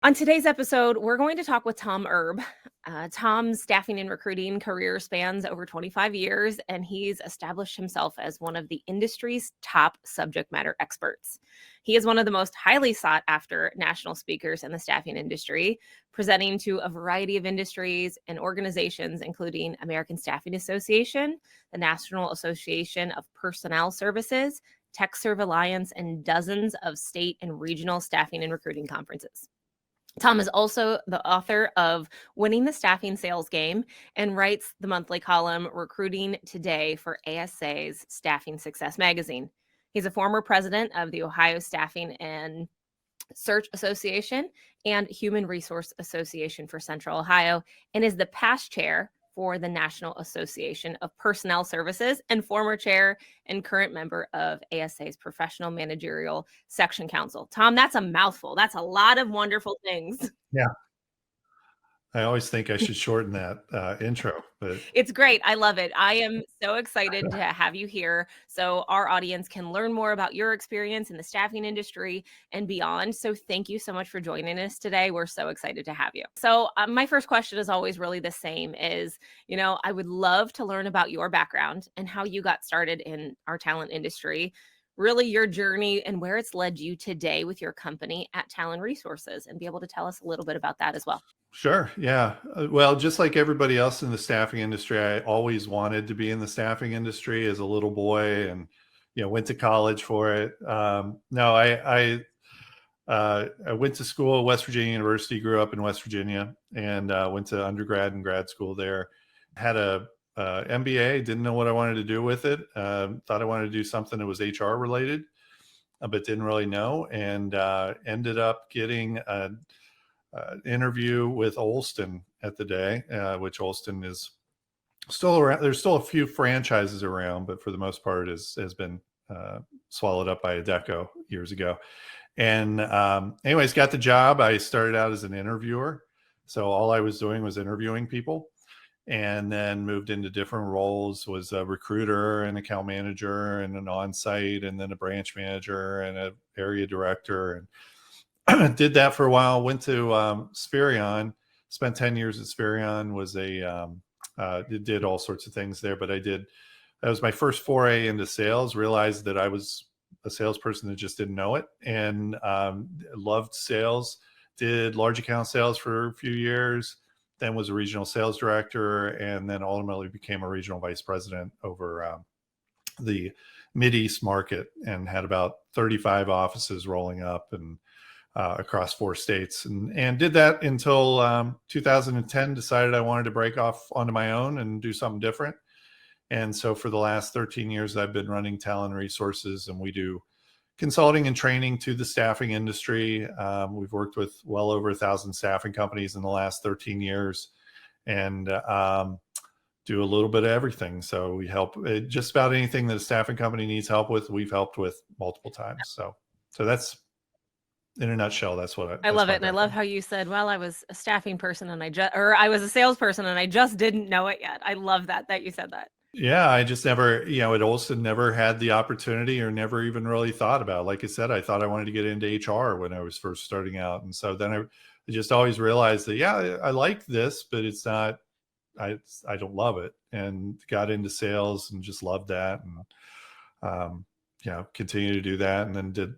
On today's episode, we're going to talk with Tom Erb. Tom's staffing and recruiting career spans over 25 years, and he's established himself as one of the industry's top subject matter experts. He is one of the most highly sought after national speakers in the staffing industry, presenting to a variety of industries and organizations, including American Staffing Association, the National Association of Personnel Services, Tech Serve Alliance, and dozens of state and regional staffing and recruiting conferences. Tom is also the author of Winning the Staffing Sales Game and writes the monthly column Recruiting Today for ASA's Staffing Success magazine. He's a former president of the Ohio Staffing and Search Association and Human Resource Association for Central Ohio, and is the past chair for the National Association of Personnel Services and former chair and current member of ASA's Professional Managerial Section Council. Tom, that's a mouthful. That's a lot of wonderful things. Yeah. I always think I should shorten that intro, but It's great. I love it. I am so excited to have you here so our audience can learn more about your experience in the staffing industry and beyond. So thank you so much for joining us today. We're so excited to have you. So my first question is always really the same is, I would love to learn about your background and how you got started in our talent industry, really your journey and where it's led you today with your company at Tallann Resources, and be able to tell us a little bit about that as well. Sure. Yeah. Well, just like everybody else in the staffing industry, I always wanted to be in the staffing industry as a little boy, and went to college for it. No, I went to school at West Virginia University, grew up in West Virginia, and went to undergrad and grad school there. Had a MBA, didn't know what I wanted to do with it. Thought I wanted to do something that was HR related, but didn't really know, and ended up getting an interview with Olsten at the day, which Olsten is still around. There's still a few franchises around, but for the most part has been swallowed up by Adecco years ago. And anyways, got the job. I started out as an interviewer. So all I was doing was interviewing people, and then moved into different roles, was a recruiter and account manager and an on-site, and then a branch manager and an area director, and did that for a while. Went to Spherion, spent 10 years at Spherion, did all sorts of things there, but that was my first foray into sales. Realized that I was a salesperson that just didn't know it, and loved sales. Did large account sales for a few years, then was a regional sales director, and then ultimately became a regional vice president over the Mideast market, and had about 35 offices rolling up and across 4 states, and did that until 2010. Decided I wanted to break off onto my own and do something different. And so for the last 13 years, I've been running Tallann Resources, and we do consulting and training to the staffing industry. We've worked with well over 1,000 staffing companies in the last 13 years, and do a little bit of everything. So we help just about anything that a staffing company needs help with, we've helped with multiple times. So that's, in a nutshell, that's what I love it. And I love how you said, well, I was a staffing person and I was a salesperson and I just didn't know it yet. I love that you said that. Yeah, I just never, at Olsten, never had the opportunity, or never even really thought about it. Like I said, I thought I wanted to get into HR when I was first starting out. And so then I just always realized that, yeah, I like this, but it's not, I don't love it, and got into sales and just loved that. And, continue to do that. And then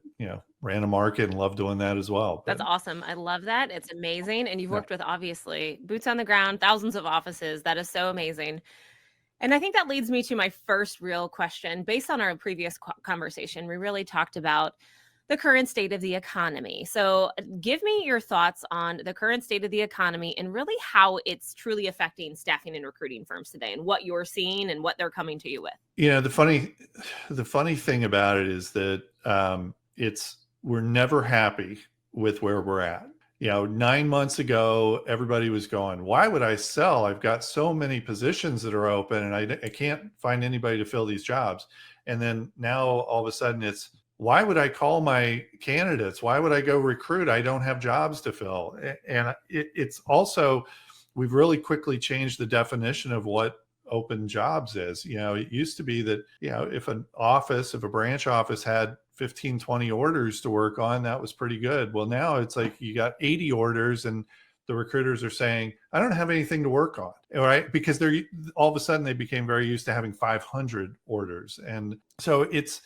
ran a market and loved doing that as well. That's awesome. I love that. It's amazing. And you've worked with, obviously, boots on the ground, thousands of offices. That is so amazing. And I think that leads me to my first real question. Based on our previous conversation, we really talked about the current state of the economy. So give me your thoughts on the current state of the economy and really how it's truly affecting staffing and recruiting firms today, and what you're seeing and what they're coming to you with. The funny thing about it is that we're never happy with where we're at. 9 months ago, everybody was going, why would I sell? I've got so many positions that are open, and I can't find anybody to fill these jobs. And then now all of a sudden it's, why would I call my candidates? Why would I go recruit? I don't have jobs to fill. And it's also, we've really quickly changed the definition of what open jobs is. It used to be that, if a branch office had 15, 20 orders to work on. That was pretty good. Well, now it's like you got 80 orders and the recruiters are saying, I don't have anything to work on, right? Because they're all of a sudden they became very used to having 500 orders. And so it's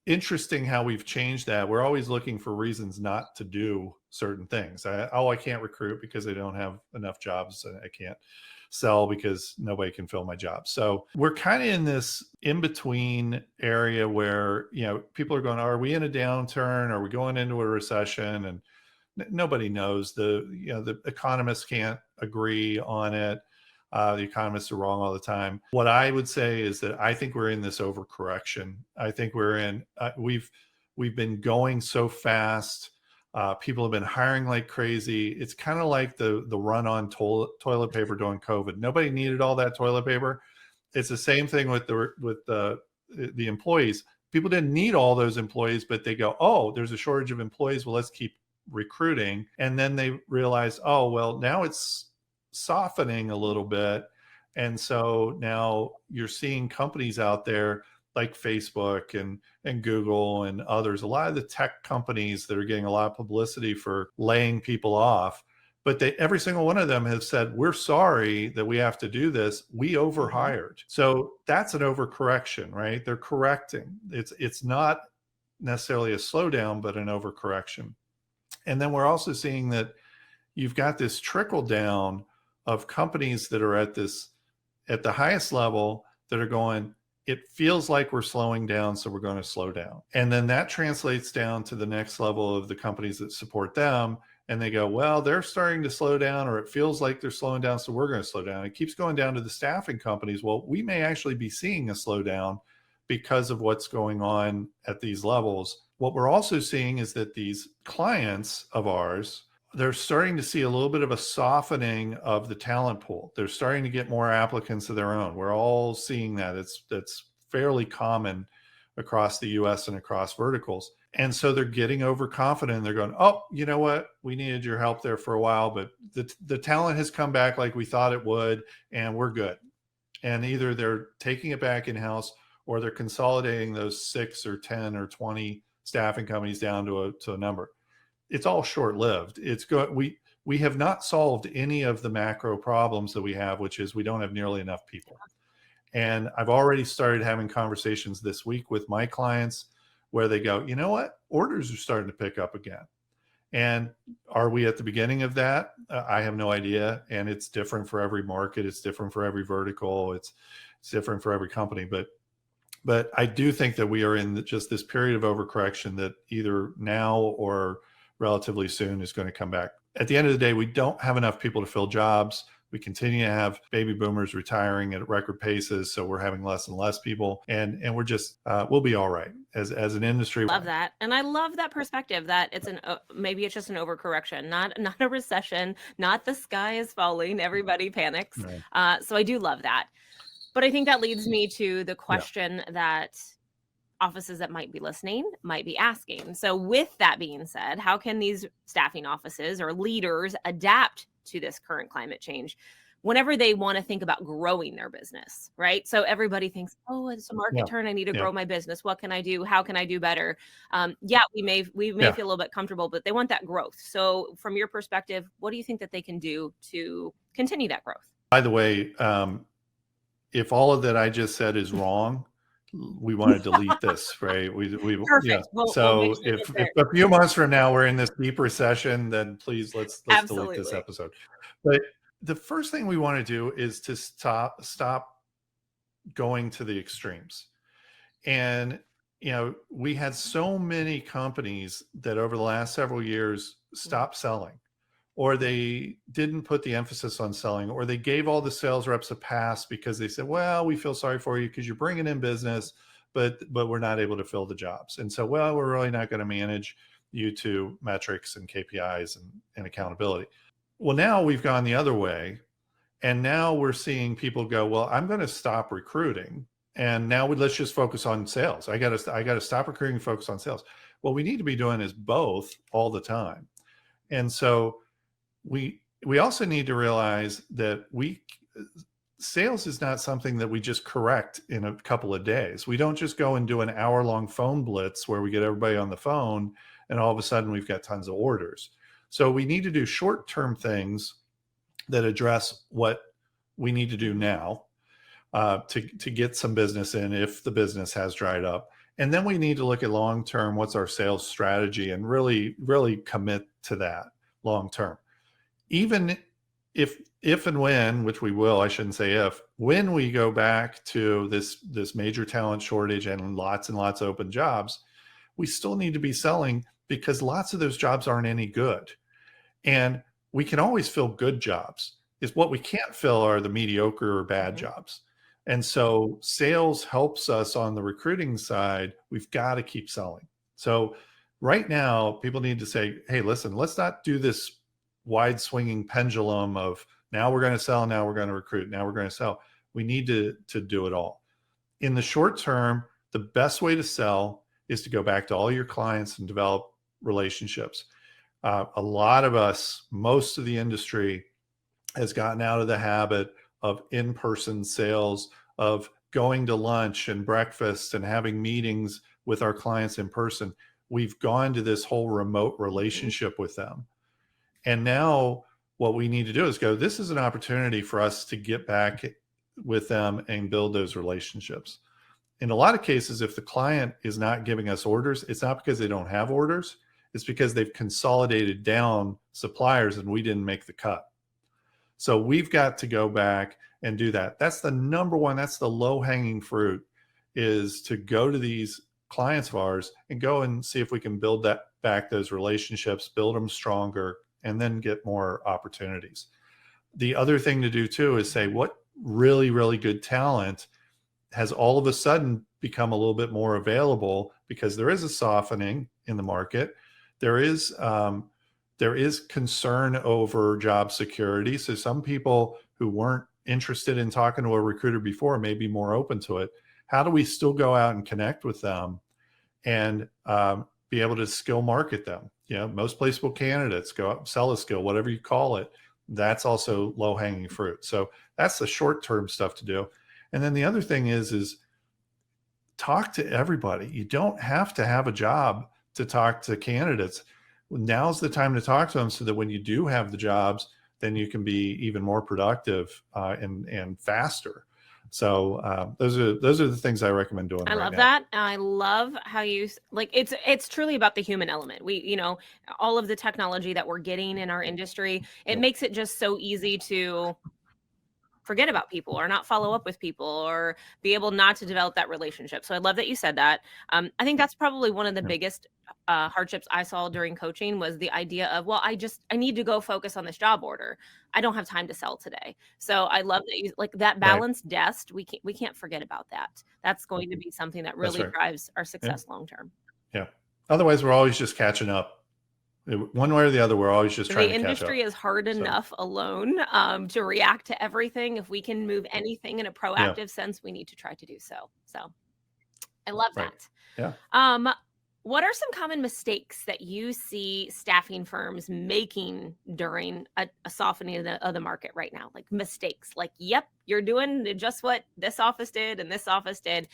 interesting how we've changed that. We're always looking for reasons not to do certain things. I can't recruit because I don't have enough jobs. I can't sell because nobody can fill my job. So we're kind of in this in-between area where, people are going, are we in a downturn? Are we going into a recession? And nobody knows. The economists can't agree on it. The economists are wrong all the time. What I would say is that I think we're in this overcorrection. I think we're in, we've been going so fast. People have been hiring like crazy. It's kind of like the run on toilet paper during COVID. Nobody needed all that toilet paper. It's the same thing with the employees. People didn't need all those employees, but they go, oh, there's a shortage of employees. Well, let's keep recruiting. And then they realize, oh, well, now it's softening a little bit. And so now you're seeing companies out there like Facebook and Google and others, a lot of the tech companies that are getting a lot of publicity for laying people off, but every single one of them has said, we're sorry that we have to do this. We overhired. So that's an overcorrection, right? They're correcting. It's not necessarily a slowdown, but an overcorrection. And then we're also seeing that you've got this trickle down of companies that are at the highest level that are going, it feels like we're slowing down, so we're going to slow down. And then that translates down to the next level of the companies that support them. And they go, well, they're starting to slow down, or it feels like they're slowing down, so we're going to slow down. It keeps going down to the staffing companies. Well, we may actually be seeing a slowdown because of what's going on at these levels. What we're also seeing is that these clients of ours, they're starting to see a little bit of a softening of the talent pool. They're starting to get more applicants of their own. We're all seeing that. That's fairly common across the US and across verticals. And so they're getting overconfident. They're going, oh, you know what? We needed your help there for a while, but the talent has come back like we thought it would, and we're good. And either they're taking it back in-house or they're consolidating those 6 or 10 or 20 staffing companies down to a number. It's all short-lived. We have not solved any of the macro problems that we have, which is we don't have nearly enough people. And I've already started having conversations this week with my clients where they go, you know what? Orders are starting to pick up again. And are we at the beginning of that? I have no idea. And it's different for every market. It's different for every vertical. It's different for every company. But I do think that we are in just this period of overcorrection that either now or relatively soon is going to come back. At the end of the day, we don't have enough people to fill jobs. We continue to have baby boomers retiring at record paces, so we're having less and less people, and we're just we'll be all right as an industry. Love that, and I love that perspective that it's maybe it's just an overcorrection, not a recession, not the sky is falling, everybody panics. Right. So I do love that, but I think that leads me to the question that offices that might be listening might be asking. So with that being said, how can these staffing offices or leaders adapt to this current climate change whenever they want to think about growing their business, right? So everybody thinks, oh, it's a market turn. I need to grow my business. What can I do? How can I do better? We may feel a little bit comfortable, but they want that growth. So from your perspective, what do you think that they can do to continue that growth? By the way, if all of that I just said is wrong, we want to delete this, right? Perfect. So if a few months from now we're in this deep recession, then please let's delete this episode. But the first thing we want to do is to stop going to the extremes. And we had so many companies that over the last several years stopped selling, or they didn't put the emphasis on selling, or they gave all the sales reps a pass because they said, well, we feel sorry for you because you're bringing in business, but we're not able to fill the jobs. And so, well, we're really not going to manage you to metrics and KPIs and accountability. Well, now we've gone the other way. And now we're seeing people go, well, I'm going to stop recruiting. And now let's just focus on sales. I got to stop recruiting and focus on sales. What we need to be doing is both all the time. And so we also need to realize that sales is not something that we just correct in a couple of days. We don't just go and do an hour-long phone blitz where we get everybody on the phone and all of a sudden we've got tons of orders. So we need to do short-term things that address what we need to do now to get some business in if the business has dried up. And then we need to look at long-term, what's our sales strategy, and really, really commit to that long-term. Even if and when, which we will, I shouldn't say if, when we go back to this major talent shortage and lots of open jobs, we still need to be selling because lots of those jobs aren't any good. And we can always fill good jobs. Is what we can't fill are the mediocre or bad jobs. And so sales helps us on the recruiting side. We've got to keep selling. So right now, people need to say, hey, listen, let's not do this wide swinging pendulum of now we're going to sell, now we're going to recruit, now we're going to sell. We need to do it all. In the short term, the best way to sell is to go back to all your clients and develop relationships. A lot of us, most of the industry has gotten out of the habit of in-person sales, of going to lunch and breakfast and having meetings with our clients in person. We've gone to this whole remote relationship with them. And now what we need to do is go, this is an opportunity for us to get back with them and build those relationships. In a lot of cases, if the client is not giving us orders, it's not because they don't have orders. It's because they've consolidated down suppliers and we didn't make the cut. So we've got to go back and do that. That's the number one, that's the low hanging fruit, is to go to these clients of ours and go and see if we can build that back, those relationships, build them stronger, and then get more opportunities. The other thing to do too is say what really, really good talent has all of a sudden become a little bit more available because there is a softening in the market. There is concern over job security. So some people who weren't interested in talking to a recruiter before may be more open to it. How do we still go out and connect with them and be able to skill market them? You know, most placeable candidates, go out and sell a skill, whatever you call it. That's also low hanging fruit. So that's the short-term stuff to do. And then the other thing is talk to everybody. You don't have to have a job to talk to candidates. Now's the time to talk to them so that when you do have the jobs, then you can be even more productive and faster. So those are the things I recommend doing. I love that. I love how you like it's truly about the human element. We, you know, all of the technology that we're getting in our industry, it makes it just so easy to forget about people or not follow up with people or be able not to develop that relationship. So I love that you said that. I think that's probably one of the biggest hardships I saw during coaching was the idea of, well, I need to go focus on this job order. I don't have time to sell today. So I love that you like that balanced desk. We can't forget about that. That's going to be something that really drives our success long term. Yeah. Otherwise, we're always just catching up. One way or the other, we're always just trying to catch up. The industry is hard enough alone to react to everything. If we can move anything in a proactive sense, we need to try to do so. So I love that. Yeah. What are some common mistakes that you see staffing firms making during a softening of the market right now? Like mistakes, like, yep, you're doing just what this office did and this office did.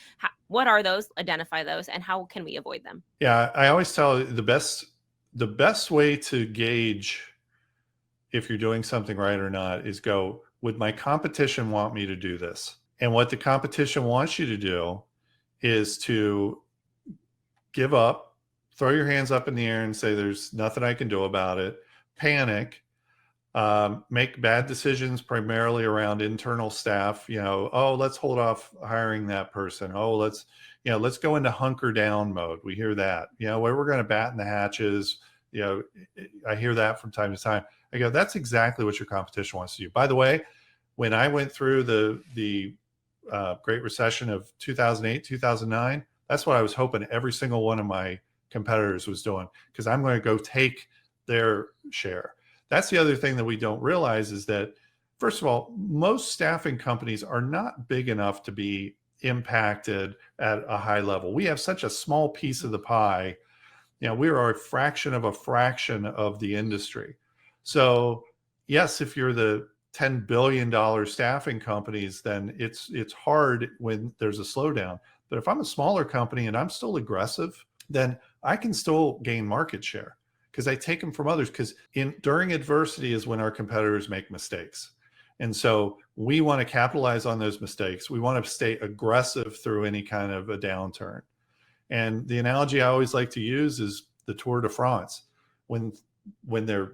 What are those? Identify those, and how can we avoid them? Yeah, I always tell the best way to gauge if you're doing something right or not is go, would my competition want me to do this? And what the competition wants you to do is to give up, throw your hands up in the air and say, there's nothing I can do about it, panic, make bad decisions primarily around internal staff, you know, oh, let's hold off hiring that person. Oh, let's go into hunker down mode. We hear that, you know, where we're going to batten the hatches. You know, I hear that from time to time. I go, that's exactly what your competition wants to do. By the way, when I went through the Great Recession of 2008, 2009, that's what I was hoping every single one of my competitors was doing, because I'm going to go take their share. That's the other thing that we don't realize is that, first of all, most staffing companies are not big enough to be impacted at a high level. We have such a small piece of the pie. You know, we are a fraction of the industry. So yes, if you're the $10 billion staffing companies, then it's hard when there's a slowdown. But if I'm a smaller company and I'm still aggressive, then I can still gain market share because I take them from others. Because during adversity is when our competitors make mistakes. And so we want to capitalize on those mistakes. We want to stay aggressive through any kind of a downturn. And the analogy I always like to use is the Tour de France. When they're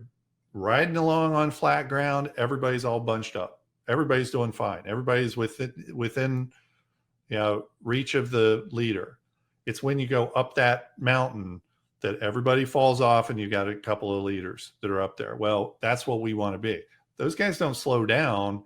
riding along on flat ground, everybody's all bunched up. Everybody's doing fine. Everybody's within reach of the leader. It's when you go up that mountain that everybody falls off and you got a couple of leaders that are up there. Well, that's what we want to be. Those guys don't slow down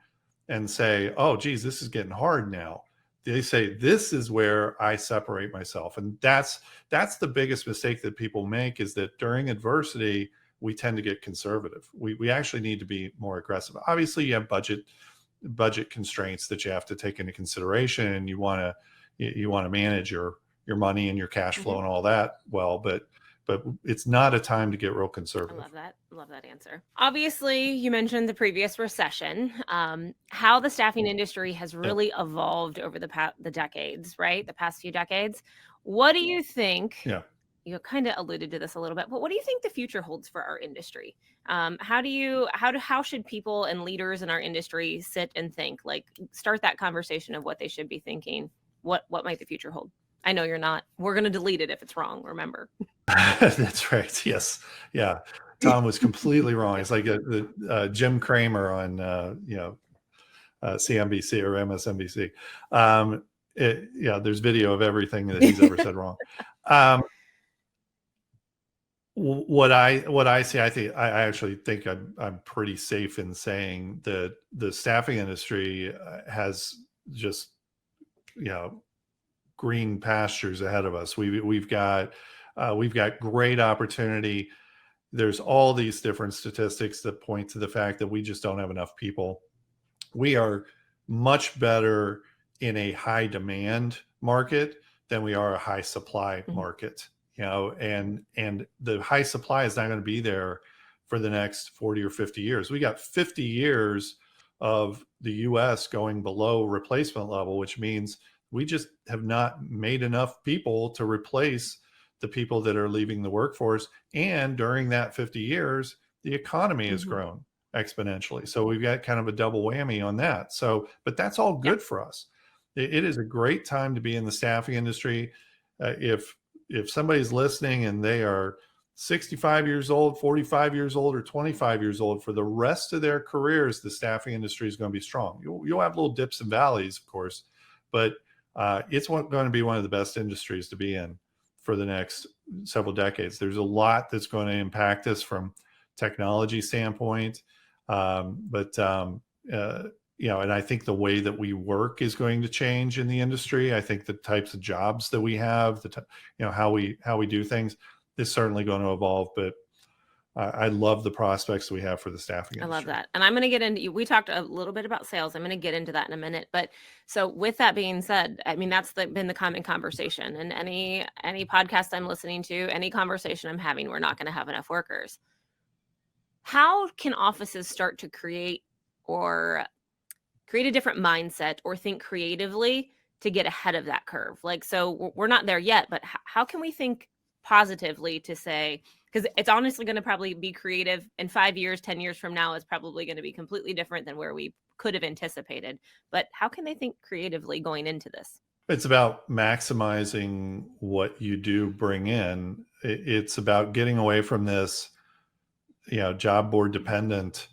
and say, oh, geez, this is getting hard now. They say, this is where I separate myself. And that's the biggest mistake that people make, is that during adversity, we tend to get conservative. We actually need to be more aggressive. Obviously, you have budget constraints that you have to take into consideration, and you want to manage your money and your cash flow and all that well, but it's not a time to get real conservative. I love that answer. Obviously, you mentioned the previous recession, how the staffing industry has really evolved over the decades, right? The past few decades. What do you think? Yeah. You kind of alluded to this a little bit, but what do you think the future holds for our industry? How should people and leaders in our industry sit and think? Like, start that conversation of what they should be thinking. What might the future hold? I know you're not. We're going to delete it if it's wrong. Remember. That's right. Yes. Yeah. Tom was completely wrong. It's like Jim Cramer on CNBC or MSNBC. There's video of everything that he's ever said wrong. What I see, I actually think I'm pretty safe in saying that the staffing industry has just green pastures ahead of us. We've got great opportunity. There's all these different statistics that point to the fact that we just don't have enough people. We are much better in a high demand market than we are a high supply market. And the high supply is not going to be there for the next 40 or 50 years. We got 50 years of the US going below replacement level, which means we just have not made enough people to replace the people that are leaving the workforce. And during that 50 years, the economy has grown exponentially. So we've got kind of a double whammy on that. So, but that's all good for us. It is a great time to be in the staffing industry. If somebody's listening and they are 65 years old, 45 years old, or 25 years old, for the rest of their careers, the staffing industry is going to be strong. You'll have little dips and valleys, of course, but it's going to be one of the best industries to be in for the next several decades. There's a lot that's going to impact us from technology standpoint, and I think the way that we work is going to change in the industry. I think the types of jobs that we have, how we do things is certainly going to evolve. But I love the prospects we have for the staffing industry. I love that. And I'm going to get into, we talked a little bit about sales. I'm going to get into that in a minute. But so with that being said, I mean, that's been the common conversation. And any podcast I'm listening to, any conversation I'm having, we're not going to have enough workers. How can offices start to create a different mindset or think creatively to get ahead of that curve? Like, so we're not there yet, but how can we think positively to say, because it's honestly going to probably be creative in 5 years, 10 years from now, is probably going to be completely different than where we could have anticipated. But how can they think creatively going into this? It's about maximizing what you do bring in. It's about getting away from this, job board dependent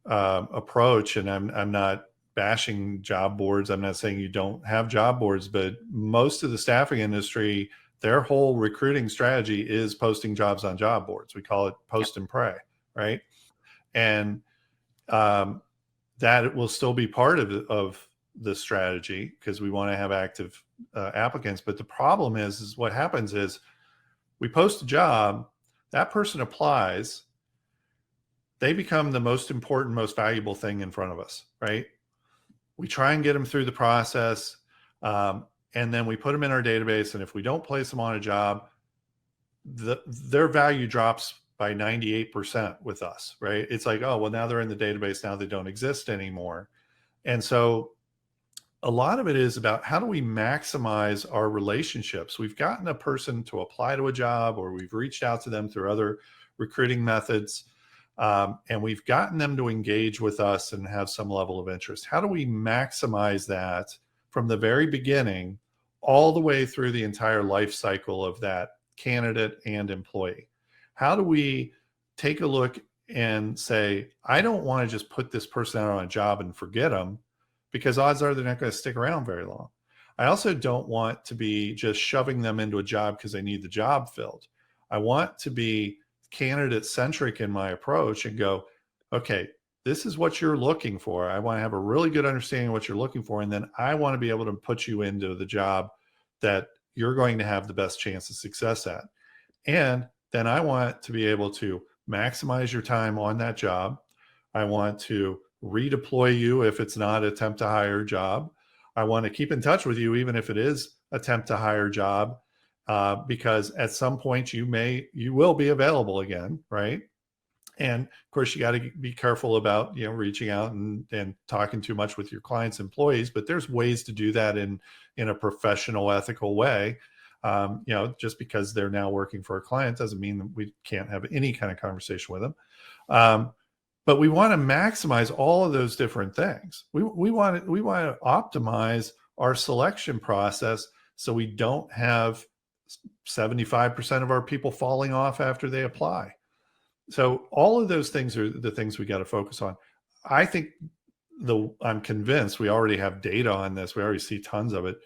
approach. And I'm not bashing job boards. I'm not saying you don't have job boards, but most of the staffing industry, their whole recruiting strategy is posting jobs on job boards. We call it post and pray, right? And that will still be part of the strategy because we want to have active applicants. But the problem is what happens is we post a job, that person applies, they become the most important, most valuable thing in front of us, right? We try and get them through the process. And then we put them in our database. And if we don't place them on a job, their value drops by 98% with us, right? It's like, oh, well, now they're in the database. Now they don't exist anymore. And so a lot of it is about how do we maximize our relationships? We've gotten a person to apply to a job, or we've reached out to them through other recruiting methods, and we've gotten them to engage with us and have some level of interest. How do we maximize that from the very beginning all the way through the entire life cycle of that candidate and employee? How do we take a look and say, I don't want to just put this person out on a job and forget them, because odds are they're not going to stick around very long. I also don't want to be just shoving them into a job because they need the job filled. I want to be candidate centric in my approach and go, okay, this is what you're looking for. I want to have a really good understanding of what you're looking for. And then I want to be able to put you into the job that you're going to have the best chance of success at. And then I want to be able to maximize your time on that job. I want to redeploy you if it's not a temp to hire job. I want to keep in touch with you even if it is a temp to hire job, because at some point you will be available again, right? And of course, you got to be careful about reaching out and talking too much with your clients' employees. But there's ways to do that in a professional, ethical way. Just because they're now working for a client doesn't mean that we can't have any kind of conversation with them. But we want to maximize all of those different things. We want to optimize our selection process so we don't have 75% of our people falling off after they apply. So all of those things are the things we got to focus on. I think I'm convinced we already have data on this. We already see tons of it.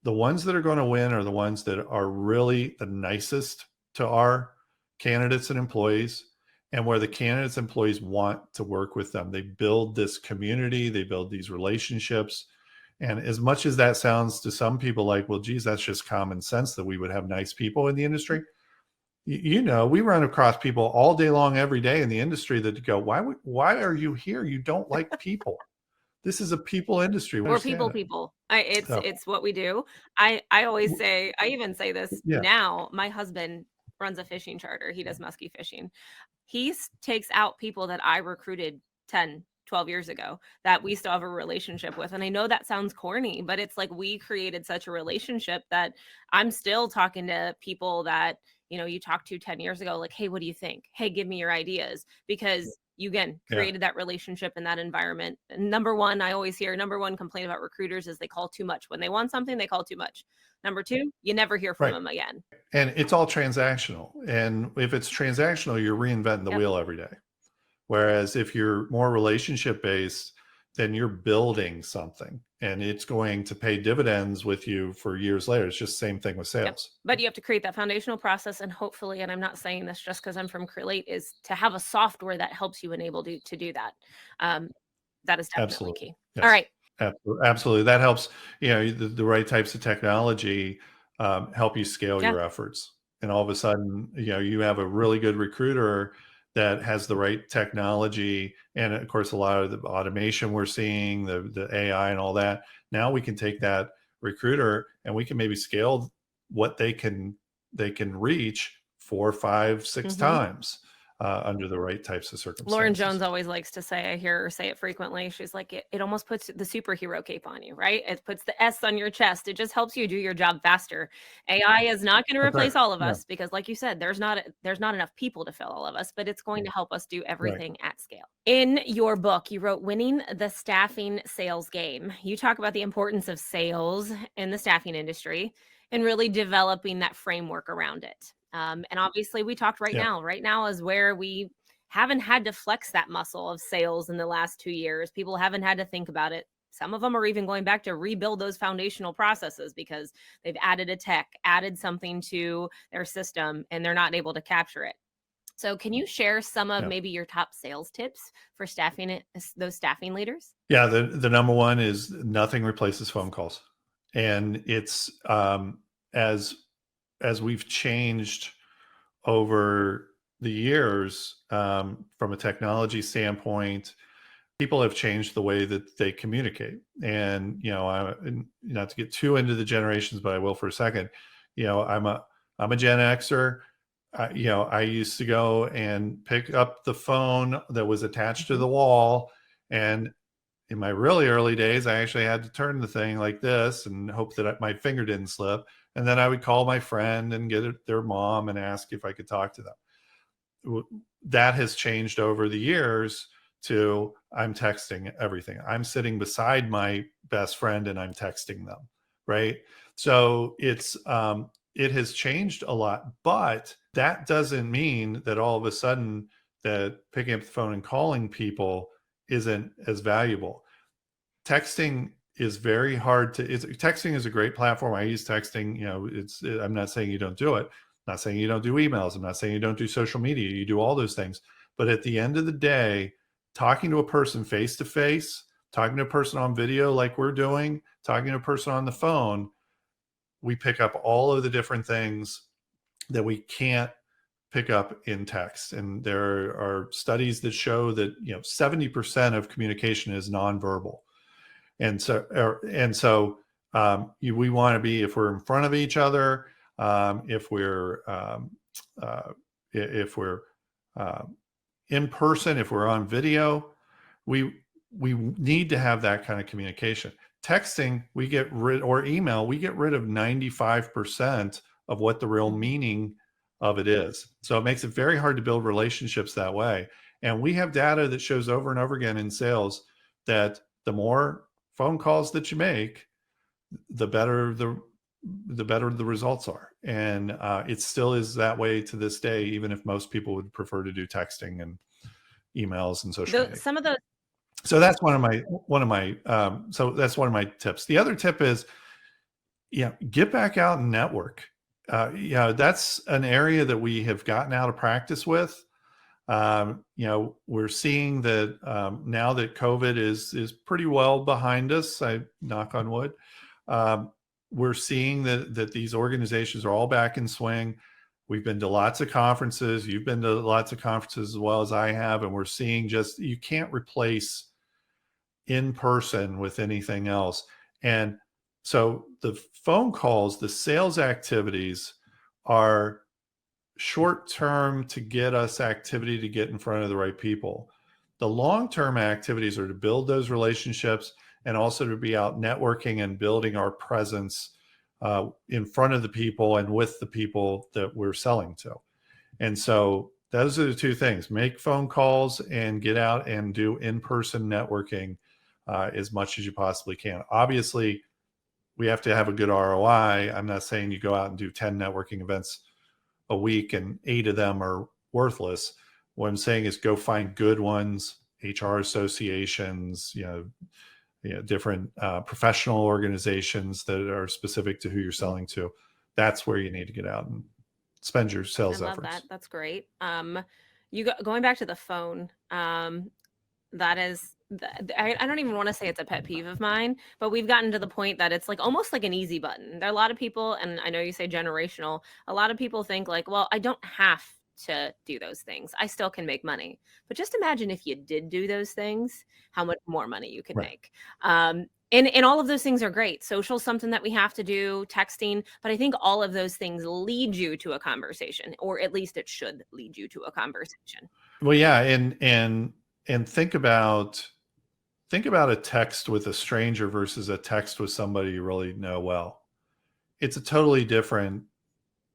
The ones that are going to win are the ones that are really the nicest to our candidates and employees, and where the candidates and employees want to work with them. They build this community, they build these relationships. And as much as that sounds to some people like, well, geez, that's just common sense that we would have nice people in the industry. We run across people all day long, every day in the industry that go, why are you here? You don't like people. This is a people industry. We're people. It's what we do. I always say, I even say this now, my husband runs a fishing charter. He does musky fishing. He takes out people that I recruited 10, 12 years ago that we still have a relationship with. And I know that sounds corny, but it's like we created such a relationship that I'm still talking to people that, you talked to 10 years ago, like, hey, what do you think? Hey, give me your ideas. Because you, again, created that relationship in that environment. And number one complaint about recruiters is they call too much. When they want something, they call too much. Number two, you never hear from them again. And it's all transactional. And if it's transactional, you're reinventing the wheel every day. Whereas if you're more relationship based, then you're building something and it's going to pay dividends with you for years later. It's just the same thing with sales. But you have to create that foundational process, and hopefully, and I'm not saying this just because I'm from Create, is to have a software that helps you enable to do that. That is definitely key. Yes. All right. Absolutely. That helps, the right types of technology help you scale your efforts. And all of a sudden, you have a really good recruiter that has the right technology. And of course, a lot of the automation we're seeing, the AI and all that. Now we can take that recruiter and we can maybe scale what they can reach 4, 5, 6 times. Under the right types of circumstances. Lauren Jones always likes to say, I hear her say it frequently. She's like, it almost puts the superhero cape on you, right? It puts the S on your chest. It just helps you do your job faster. AI is not going to replace all of us because, like you said, there's not enough people to fill all of us, but it's going to help us do everything at scale. In your book, you wrote Winning the Staffing Sales Game. You talk about the importance of sales in the staffing industry and really developing that framework around it. And obviously we talked right now is where we haven't had to flex that muscle of sales in the last 2 years. People haven't had to think about it. Some of them are even going back to rebuild those foundational processes because they've added a tech, added something to their system, and they're not able to capture it. So can you share some of maybe your top sales tips for those staffing leaders? Yeah, the number one is nothing replaces phone calls. And it's as we've changed over the years, from a technology standpoint, people have changed the way that they communicate. And, not to get too into the generations, but I will for a second, I'm a Gen Xer. I used to go and pick up the phone that was attached to Mhm. the wall. And in my really early days, I actually had to turn the thing like this and hope that my finger didn't slip. And then I would call my friend and get their mom and ask if I could talk to them. That has changed over the years to I'm texting everything. I'm sitting beside my best friend and I'm texting them, right? So it has changed a lot, but that doesn't mean that all of a sudden that picking up the phone and calling people isn't as valuable. Texting is very hard to texting is a great platform. I use texting. I'm not saying you don't do it. I'm not saying you don't do emails. I'm not saying you don't do social media. You do all those things. But at the end of the day, talking to a person face to face, talking to a person on video like we're doing, talking to a person on the phone, we pick up all of the different things that we can't pick up in text. And there are studies that show that 70% of communication is nonverbal. We want to be, if we're in front of each other, if we're if we're uh, in person, if we're on video, we we need to have that kind of communication. Texting, or email, we get rid of 95% of what the real Mhm. meaning of it is. So it makes it very hard to build relationships that way. And we have data that shows over and over again in sales that the more phone calls that you make, the better the results are. And it still is that way to this day, even if most people would prefer to do texting and emails and social media. Some of those. So that's that's one of my tips. The other tip is, get back out and network. That's an area that we have gotten out of practice with. We're seeing that now that COVID is pretty well behind us. I knock on wood. Um, we're seeing that these organizations are all back in swing. We've been to lots of conferences. You've been to lots of conferences as well as I have, and we're seeing you can't replace in person with anything else. And so the phone calls, the sales activities are short term to get us activity to get in front of the right people. The long term activities are to build those relationships and also to be out networking and building our presence in front of the people and with the people that we're selling to. And so those are the two things: make phone calls and get out and do in person networking as much as you possibly can. Obviously, we have to have a good ROI. I'm not saying you go out and do 10 networking events a week and 8 of them are worthless. What I'm saying is go find good ones, HR associations, different professional organizations that are specific to who you're selling to. That's where you need to get out and spend your I sales love that. efforts. That's great. Going back to the phone. That is, I don't even want to say it's a pet peeve of mine, but we've gotten to the point that it's like almost like an easy button. There are a lot of people, and I know you say generational, a lot of people think like, well, I don't have to do those things. I still can make money. But just imagine if you did do those things, how much more money you could Right. make. And all of those things are great. Social's something that we have to do, texting, but I think all of those things lead you to a conversation, or at least it should lead you to a conversation. Well, yeah, and think about a text with a stranger versus a text with somebody you really know well. It's a totally different Yeah.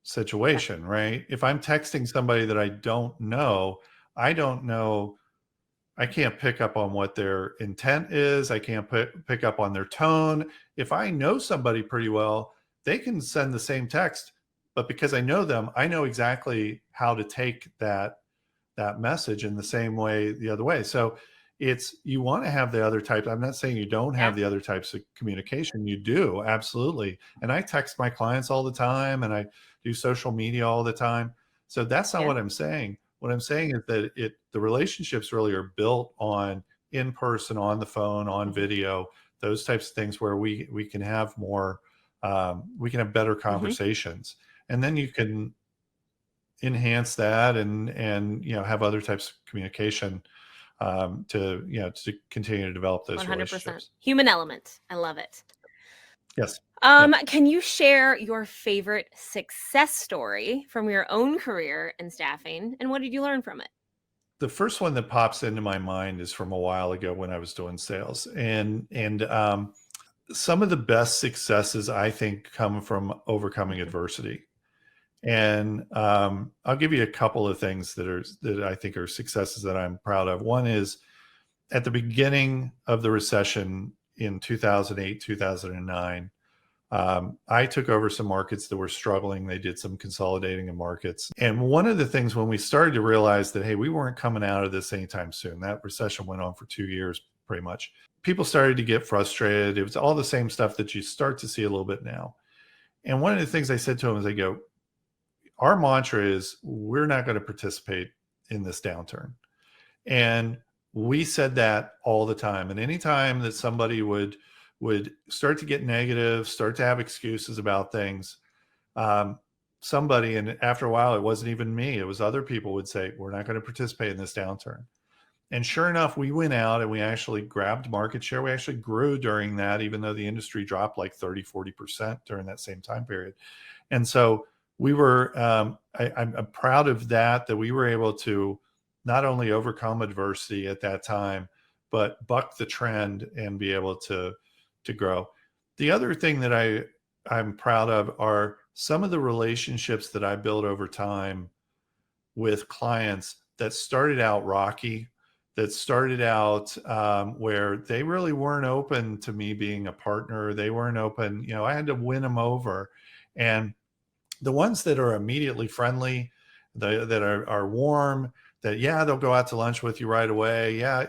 situation, right? If I'm texting somebody that I don't know, I don't know, I can't pick up on what their intent is. I can't pick up on their tone. If I know somebody pretty well, they can send the same text, but because I know them, I know exactly how to take that message in the same way the other way. So you want to have the other types. I'm not saying you don't Yeah. have the other types of communication. You do, absolutely. And I text my clients all the time and I do social media all the time. So that's not Yeah. what I'm saying. What I'm saying is that the relationships really are built on in person, on the phone, on Mhm. video, those types of things where we can have more, we can have better Mhm. conversations, and then you can enhance that and have other types of communication to continue to develop those 100%. relationships. Human element. I love it. Yes. Yeah. Can you share your favorite success story from your own career in staffing, and what did you learn from it? The first one that pops into my mind is from a while ago when I was doing sales, and some of the best successes I think come from overcoming adversity. And I'll give you a couple of things that I think are successes that I'm proud of. One is at the beginning of the recession in 2008, 2009. I took over some markets that were struggling. They did some consolidating of markets. And one of the things when we started to realize that, hey, we weren't coming out of this anytime soon, that recession went on for 2 years pretty much. People started to get frustrated. It was all the same stuff that you start to see a little bit now. And one of the things I said to them is I go, our mantra is we're not going to participate in this downturn. And we said that all the time. And anytime that somebody would start to get negative, start to have excuses about things, somebody, and after a while, it wasn't even me, it was other people would say, we're not going to participate in this downturn. And sure enough, we went out and we actually grabbed market share. We actually grew during that, even though the industry dropped like 30, 40% during that same time period. And so we were, I'm proud of that we were able to not only overcome adversity at that time, but buck the trend and be able to grow. The other thing that I'm proud of are some of the relationships that I built over time with clients that started out rocky, that started out where they really weren't open to me being a partner. They weren't open, I had to win them over. And the ones that are immediately friendly, that are warm, that, yeah, they'll go out to lunch with you right away. Yeah,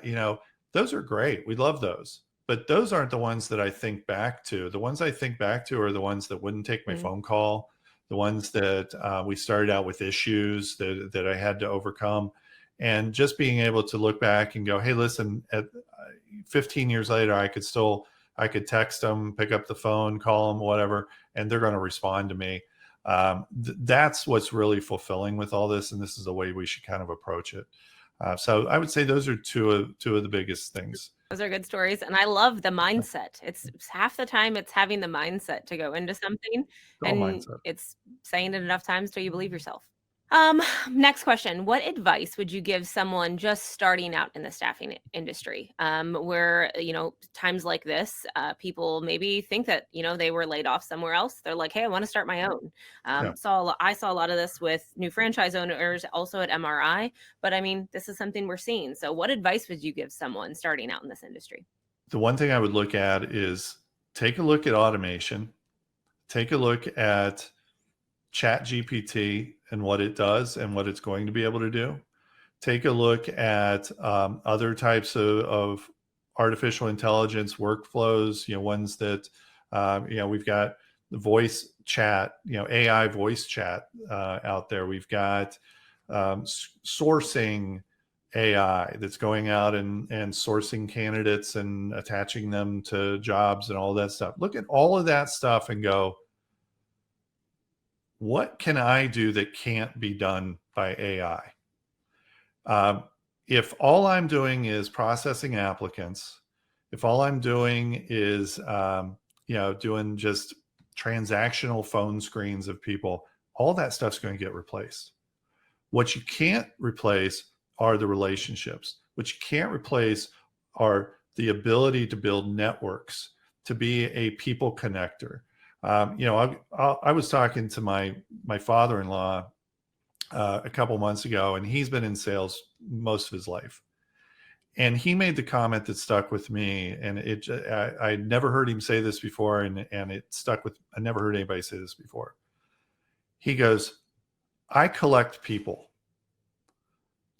those are great. We love those. But those aren't the ones that I think back to. The ones I think back to are the ones that wouldn't take my phone call, the ones that we started out with issues that I had to overcome. And just being able to look back and go, hey, listen, at 15 years later, I could text them, pick up the phone, call them, whatever, and they're going to respond to me. That's what's really fulfilling with all this. And this is the way we should kind of approach it. So I would say those are two of the biggest things. Those are good stories. And I love the mindset. It's half the time it's having the mindset to go into something, All and mindset. it's saying it enough times till you believe yourself. Next question. What advice would you give someone just starting out in the staffing industry? Where, times like this, people maybe think that, they were laid off somewhere else. They're like, hey, I want to start my own. Yeah. I saw a lot of this with new franchise owners, also at MRI, but I mean, this is something we're seeing. So what advice would you give someone starting out in this industry? The one thing I would look at is take a look at automation, take a look at Chat GPT and what it does and what it's going to be able to do. Take a look at other types of artificial intelligence workflows, ones that, we've got the voice chat, AI voice chat out there. We've got sourcing AI that's going out and sourcing candidates and attaching them to jobs and all that stuff. Look at all of that stuff and go, what can I do that can't be done by AI? If all I'm doing is processing applicants, if all I'm doing is, doing just transactional phone screens of people, all that stuff's going to get replaced. What you can't replace are the relationships. What you can't replace are the ability to build networks, to be a people connector. I was talking to my father-in-law a couple months ago, and he's been in sales most of his life. And he made the comment that stuck with me, and I never heard him say this before, and it stuck with. I never heard anybody say this before. He goes, "I collect people,"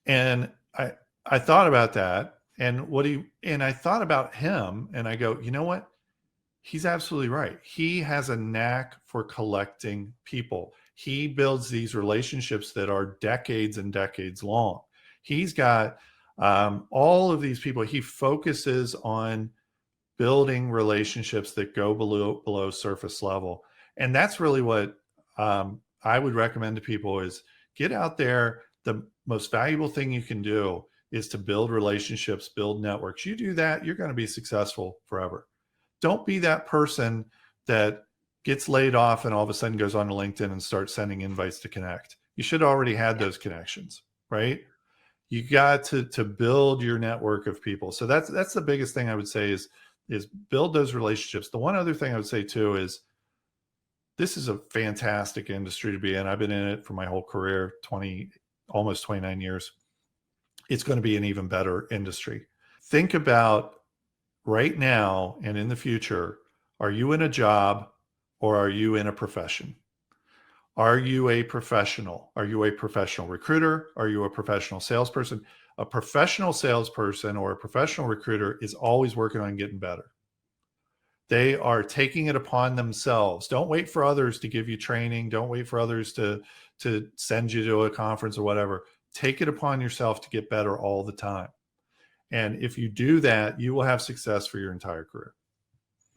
and I thought about that, and I thought about him, and I go, you know what? He's absolutely right. He has a knack for collecting people. He builds these relationships that are decades and decades long. He's got all of these people. He focuses on building relationships that go below surface level. And that's really what I would recommend to people is get out there. The most valuable thing you can do is to build relationships, build networks. You do that, you're going to be successful forever. Don't be that person that gets laid off and all of a sudden goes on to LinkedIn and starts sending invites to connect. You should have already had those connections, right? You got to build your network of people. So that's the biggest thing I would say is build those relationships. The one other thing I would say too is this is a fantastic industry to be in. I've been in it for my whole career, almost 29 years. It's going to be an even better industry. Think about right now and in the future, are you in a job or are you in a profession? Are you a professional? Are you a professional recruiter? Are you a professional salesperson? A professional salesperson or a professional recruiter is always working on getting better. They are taking it upon themselves. Don't wait for others to give you training. Don't wait for others to send you to a conference or whatever. Take it upon yourself to get better all the time. And if you do that, you will have success for your entire career.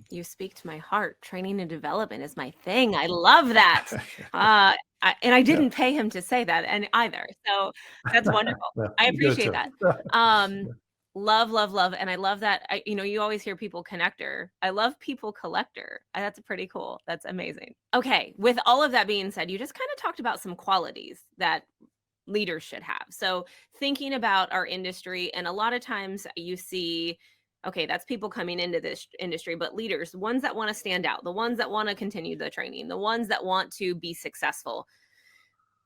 You speak to my heart. Training and development is my thing. I love that. And I didn't pay him to say that and either. So that's wonderful. I appreciate that. Love. And I love that. You always hear people connector. I love people collector. That's pretty cool. That's amazing. Okay. With all of that being said, you just kind of talked about some qualities that leaders should have. So thinking about our industry, and a lot of times you see, okay, that's people coming into this industry, but leaders, the ones that want to stand out, the ones that want to continue the training, the ones that want to be successful.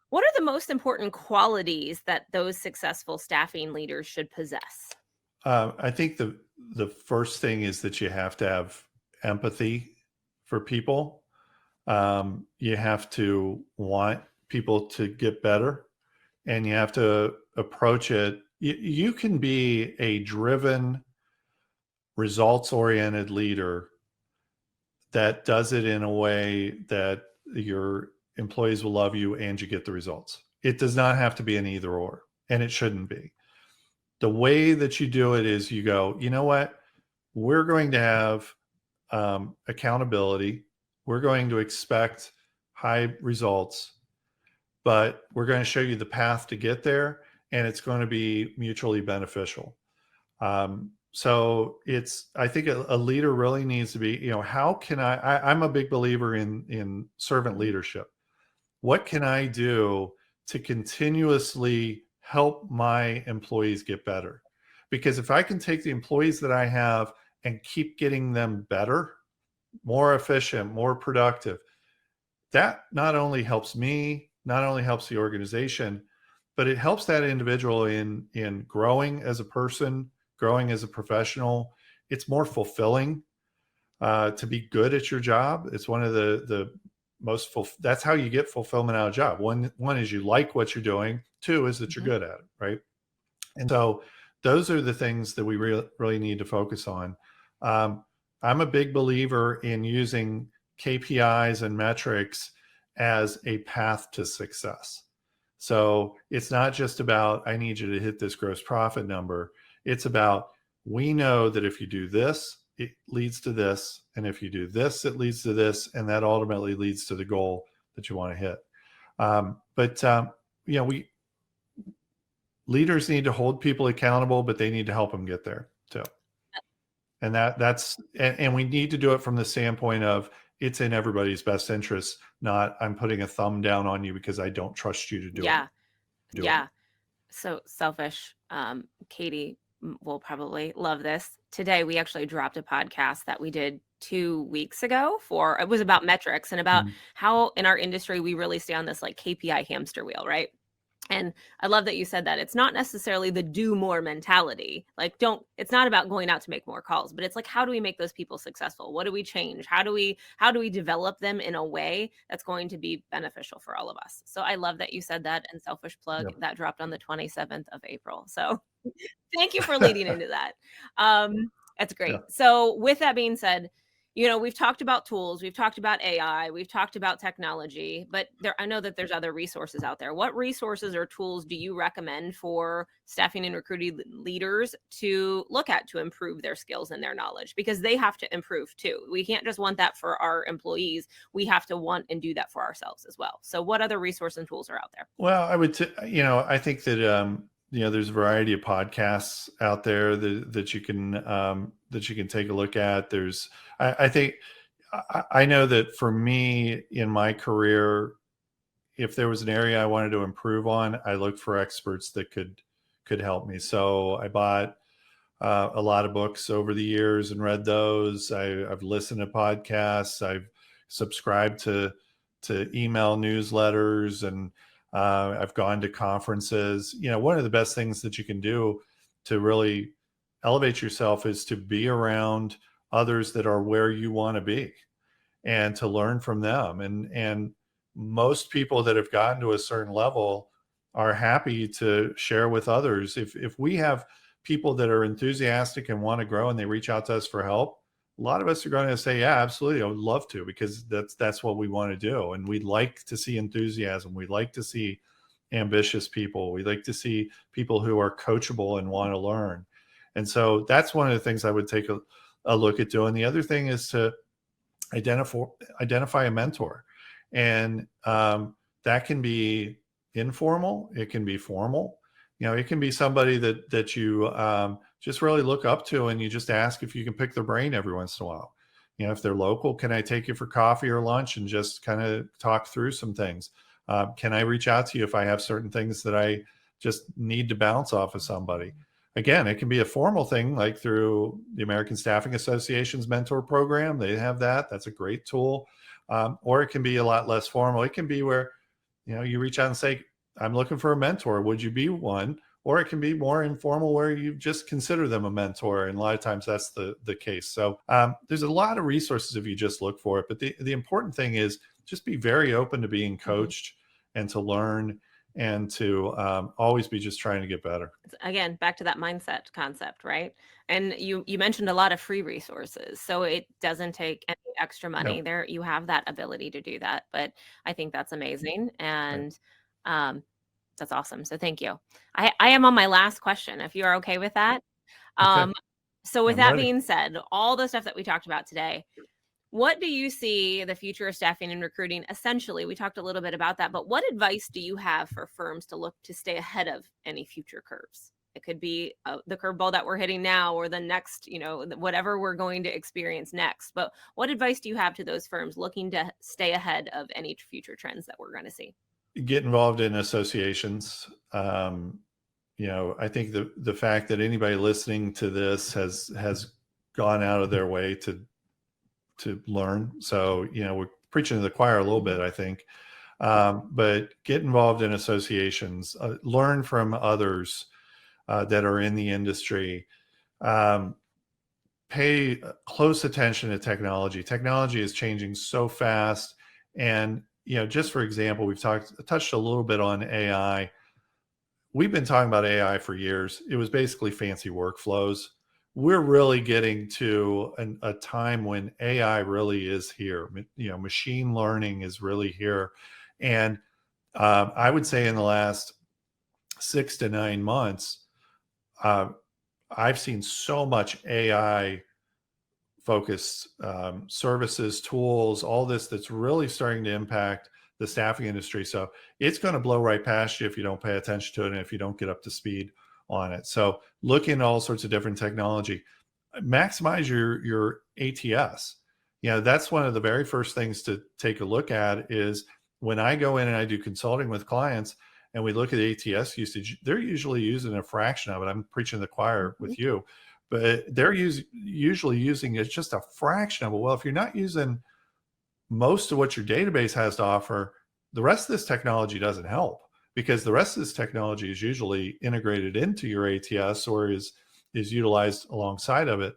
What are the most important qualities that those successful staffing leaders should possess? I think the first thing is that you have to have empathy for people. You have to want people to get better, and you have to approach it. You can be a driven, results-oriented leader that does it in a way that your employees will love you and you get the results. It does not have to be an either or, and it shouldn't be. The way that you do it is you go, you know what? We're going to have accountability. We're going to expect high results, but we're going to show you the path to get there, and it's going to be mutually beneficial. So I think a leader really needs to be, how can I'm a big believer in servant leadership. What can I do to continuously help my employees get better? Because if I can take the employees that I have and keep getting them better, more efficient, more productive, that not only helps me, not only helps the organization, but it helps that individual in growing as a person, growing as a professional. It's more fulfilling to be good at your job. It's one of the most that's how you get fulfillment out of a job. One is you like what you're doing. Two is that you're good at it, right? And so those are the things that we really need to focus on. I'm a big believer in using KPIs and metrics as a path to success. So it's not just about, I need you to hit this gross profit number. It's about, we know that if you do this, it leads to this. And if you do this, it leads to this. And that ultimately leads to the goal that you want to hit. Leaders need to hold people accountable, but they need to help them get there too. And and we need to do it from the standpoint of, it's in everybody's best interest, not I'm putting a thumb down on you because I don't trust you to do it. Yeah. So selfish. Katie will probably love this. Today, we actually dropped a podcast that we did 2 weeks ago it was about metrics and about how in our industry, we really stay on this like KPI hamster wheel, right? And I love that you said that. It's not necessarily the do more mentality. It's not about going out to make more calls, but it's like, how do we make those people successful? What do we change? How do we develop them in a way that's going to be beneficial for all of us? So I love that you said that. And selfish plug, that dropped on the 27th of April. So thank you for leading into that. That's great. Yeah. So with that being said, we've talked about tools, we've talked about AI, we've talked about technology, but I know that there's other resources out there. What resources or tools do you recommend for staffing and recruiting leaders to look at to improve their skills and their knowledge? Because they have to improve too. We can't just want that for our employees. We have to want and do that for ourselves as well. So what other resources and tools are out there? Well, I think that, there's a variety of podcasts out there that you can take a look at. I think I know that for me in my career, if there was an area I wanted to improve on, I looked for experts that could help me. So I bought a lot of books over the years and read those. I've listened to podcasts. I've subscribed to email newsletters, and I've gone to conferences. One of the best things that you can do to really elevate yourself is to be around others that are where you want to be and to learn from them. And most people that have gotten to a certain level are happy to share with others. If we have people that are enthusiastic and want to grow and they reach out to us for help, a lot of us are going to say, yeah, absolutely, I would love to, because that's what we want to do. And we'd like to see enthusiasm. We'd like to see ambitious people. We'd like to see people who are coachable and want to learn. And so that's one of the things I would take a look at doing. The other thing is to identify a mentor. And that can be informal. It can be formal. It can be somebody that you just really look up to, and you just ask if you can pick their brain every once in a while. If they're local, can I take you for coffee or lunch and just kind of talk through some things? Can I reach out to you if I have certain things that I just need to bounce off of somebody? Again, it can be a formal thing, like through the American Staffing Association's mentor program. They have that. That's a great tool. Or it can be a lot less formal. It can be where, you reach out and say, I'm looking for a mentor. Would you be one? Or it can be more informal, where you just consider them a mentor. And a lot of times that's the case. So there's a lot of resources if you just look for it. But the important thing is just be very open to being coached and to learn, and to always be just trying to get better. Again, back to that mindset concept, right? And you mentioned a lot of free resources, so it doesn't take any extra money. Yep. There, you have that ability to do that. But I think that's amazing, and that's awesome. So thank you. I am on my last question, if you are okay with that. Okay. So with I'm that ready. being said, all the stuff that we talked about today, what do you see the future of staffing and recruiting? Essentially, we talked a little bit about that, but what advice do you have for firms to look to stay ahead of any future curves? It could be the curveball that we're hitting now, or the next, whatever we're going to experience next. But what advice do you have to those firms looking to stay ahead of any future trends that we're going to see? Get involved in associations. I think the fact that anybody listening to this has gone out of their way to learn. So, we're preaching to the choir a little bit, I think. But get involved in associations, learn from others that are in the industry. Pay close attention to technology. Technology is changing so fast. And, just for example, we've touched a little bit on AI. We've been talking about AI for years. It was basically fancy workflows. We're really getting to a time when AI really is here. Machine learning is really here. And I would say in the last 6 to 9 months, I've seen so much AI focused services, tools, all this that's really starting to impact the staffing industry. So it's going to blow right past you if you don't pay attention to it and if you don't get up to speed on it. So look into all sorts of different technology. Maximize your ATS. That's one of the very first things to take a look at is when I go in and I do consulting with clients and we look at ATS usage, they're usually using a fraction of it. I'm preaching the choir with you, but they're usually using it's just a fraction of it. Well, if you're not using most of what your database has to offer, the rest of this technology doesn't help, because the rest of this technology is usually integrated into your ATS or is utilized alongside of it.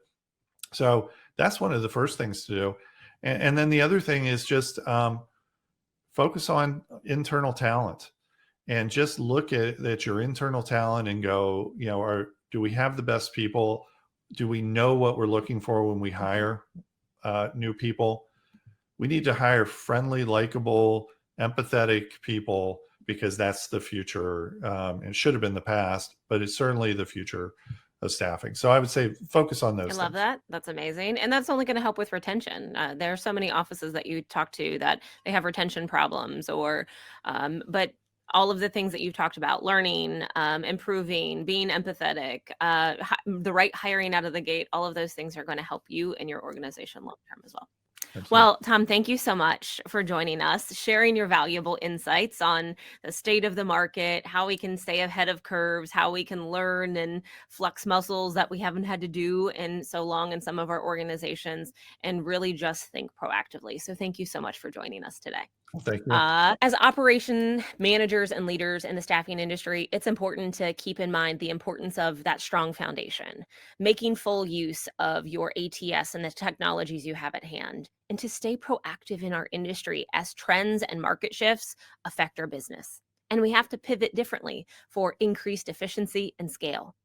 So that's one of the first things to do. And then the other thing is just focus on internal talent, and just look at your internal talent and go, do we have the best people? Do we know what we're looking for when we hire new people? We need to hire friendly, likable, empathetic people, because that's the future. It should have been the past, but it's certainly the future of staffing. So I would say focus on those. I love that. That's amazing. And that's only going to help with retention. There are so many offices that you talk to that they have retention problems, but all of the things that you've talked about, learning, improving, being empathetic, the right hiring out of the gate, all of those things are going to help you and your organization long term as well. Absolutely. Well, Tom, thank you so much for joining us, sharing your valuable insights on the state of the market, how we can stay ahead of curves, how we can learn and flex muscles that we haven't had to do in so long in some of our organizations, and really just think proactively. So thank you so much for joining us today. Well, thank you. As operation managers and leaders in the staffing industry, it's important to keep in mind the importance of that strong foundation, making full use of your ATS and the technologies you have at hand, and to stay proactive in our industry as trends and market shifts affect our business. And we have to pivot differently for increased efficiency and scale.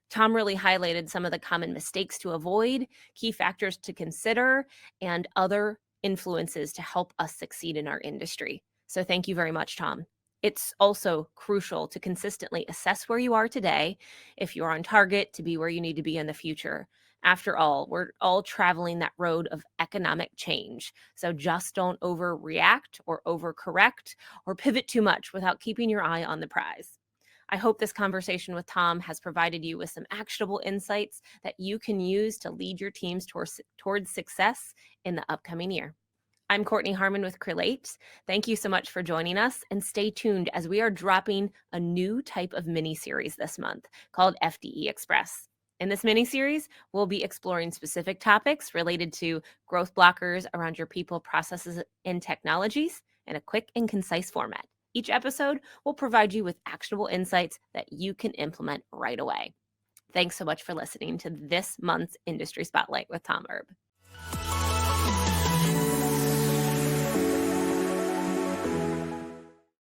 Tom really highlighted some of the common mistakes to avoid, key factors to consider, and other influences to help us succeed in our industry. So thank you very much, Tom. It's also crucial to consistently assess where you are today, if you're on target to be where you need to be in the future. After all, we're all traveling that road of economic change. So just don't overreact or overcorrect or pivot too much without keeping your eye on the prize. I hope this conversation with Tom has provided you with some actionable insights that you can use to lead your teams towards success in the upcoming year. I'm Courtney Harmon with Crelate. Thank you so much for joining us, and stay tuned as we are dropping a new type of mini-series this month called FDE Express. In this mini-series, we'll be exploring specific topics related to growth blockers around your people, processes, and technologies in a quick and concise format. Each episode will provide you with actionable insights that you can implement right away. Thanks so much for listening to this month's Industry Spotlight with Tom Erb.